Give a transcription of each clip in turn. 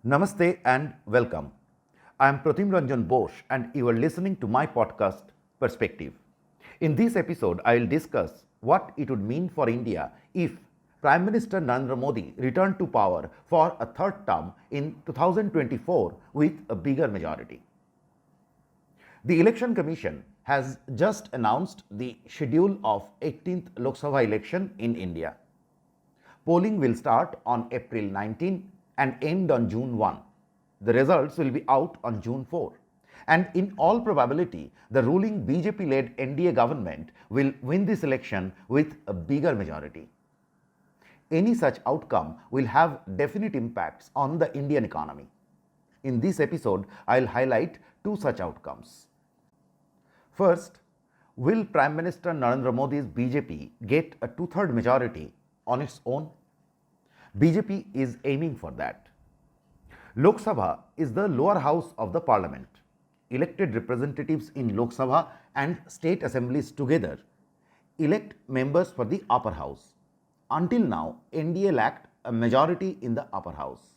Namaste and welcome. I am Pratim Ranjan Bose and you are listening to my podcast Perspective. In this episode, I will discuss what it would mean for India if Prime Minister Narendra Modi returned to power for a third term in 2024 with a bigger majority. The Election Commission has just announced the schedule of 18th Lok Sabha election in India. Polling will start on April 19 and end on June 1. The results will be out on June 4. And in all probability, the ruling BJP led NDA government will win this election with a bigger majority. Any such outcome will have definite impacts on the Indian economy. In this episode, I will highlight two such outcomes. First, will Prime Minister Narendra Modi's BJP get a two-thirds majority on its own? BJP is aiming for that. Lok Sabha is the lower house of the parliament. Elected representatives in Lok Sabha and state assemblies together elect members for the upper house. Until now, NDA lacked a majority in the upper house.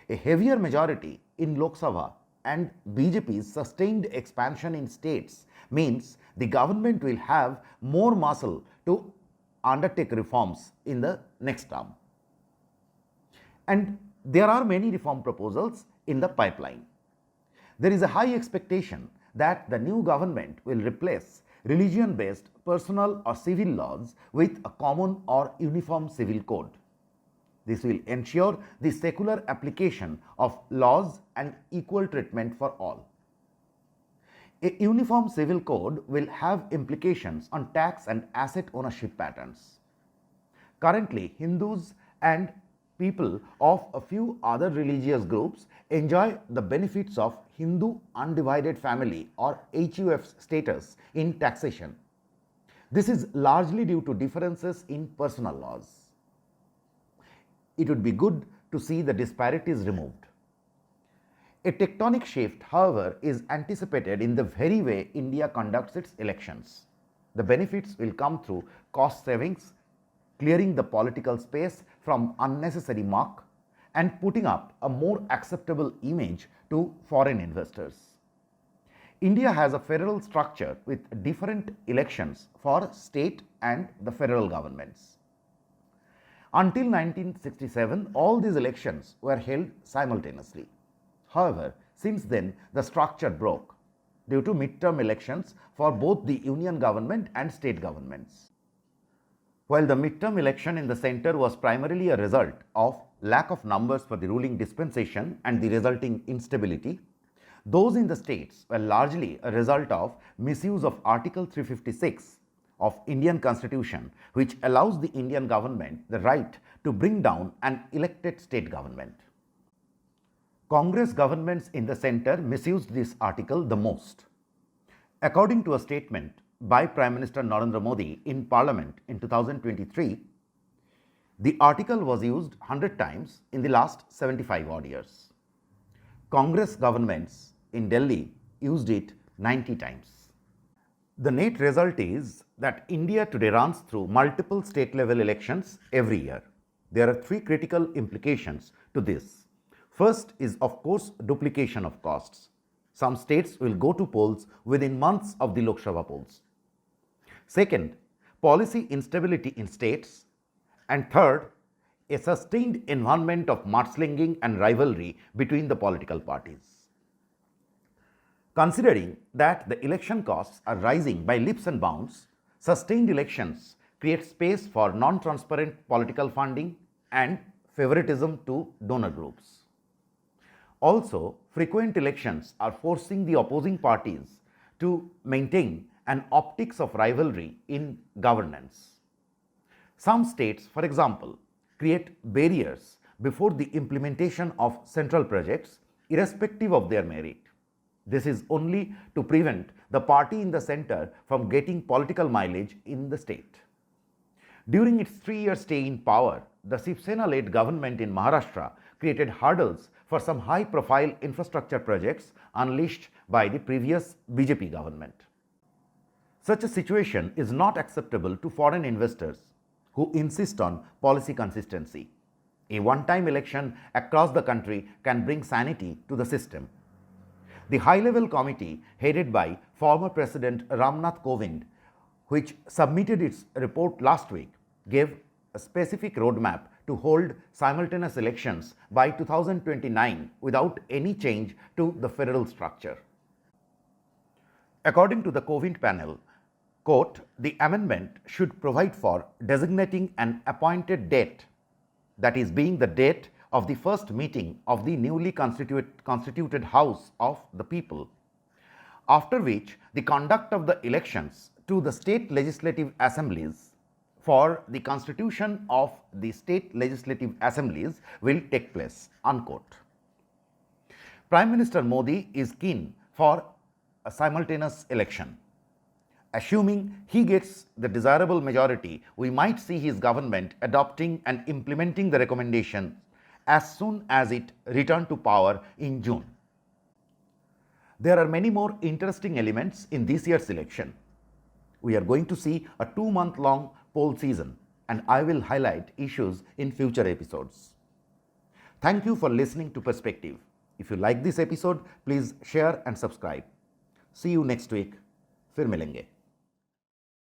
A heavier majority in Lok Sabha and BJP's sustained expansion in states means the government will have more muscle to undertake reforms in the next term. And there are many reform proposals in the pipeline. There is a high expectation that the new government will replace religion-based personal or civil laws with a common or uniform civil code. This will ensure the secular application of laws and equal treatment for all. A uniform civil code will have implications on tax and asset ownership patterns. Currently, Hindus and people of a few other religious groups enjoy the benefits of Hindu undivided family or HUF status in taxation. This is largely due to differences in personal laws. It would be good to see the disparities removed. A tectonic shift, however, is anticipated in the very way India conducts its elections. The benefits will come through cost savings, clearing the political space from unnecessary muck, and putting up a more acceptable image to foreign investors. India has a federal structure with different elections for state and the federal governments. Until 1967, all these elections were held simultaneously. However, since then, the structure broke due to midterm elections for both the union government and state governments. While the midterm election in the centre was primarily a result of lack of numbers for the ruling dispensation and the resulting instability, those in the states were largely a result of misuse of Article 356 of Indian Constitution, which allows the Indian government the right to bring down an elected state government. Congress governments in the centre misused this article the most. According to a statement by Prime Minister Narendra Modi in Parliament in 2023, the article was used 100 times in the last 75 odd years. Congress governments in Delhi used it 90 times. The net result is that India today runs through multiple state level elections every year. There are three critical implications to this. First is, of course, duplication of costs. Some states will go to polls within months of the Lok Sabha polls. Second, policy instability in states. And third, a sustained environment of mudslinging and rivalry between the political parties. Considering that the election costs are rising by leaps and bounds, sustained elections create space for non-transparent political funding and favoritism to donor groups. Also, frequent elections are forcing the opposing parties to maintain an optics of rivalry in governance. Some states, for example, create barriers before the implementation of central projects irrespective of their merit. This is only to prevent the party in the centre from getting political mileage in the state. During its 3-year stay in power, the Shiv Sena-led government in Maharashtra created hurdles for some high-profile infrastructure projects unleashed by the previous BJP government. Such a situation is not acceptable to foreign investors who insist on policy consistency. A one-time election across the country can bring sanity to the system. The high-level committee headed by former President Ramnath Kovind, which submitted its report last week, gave a specific roadmap to hold simultaneous elections by 2029 without any change to the federal structure. According to the Kovind panel, quote, the amendment should provide for designating an appointed date, that is, being the date of the first meeting of the newly constituted House of the People, after which the conduct of the elections to the state legislative assemblies for the constitution of the state legislative assemblies will take place, unquote. Prime Minister Modi is keen for a simultaneous election. Assuming he gets the desirable majority, we might see his government adopting and implementing the recommendation as soon as it returned to power in June. There are many more interesting elements in this year's election. We are going to see a 2-month-long poll season, and I will highlight issues in future episodes. Thank you for listening to Perspective. If you like this episode, please share and subscribe. See you next week. फिर मिलेंगे.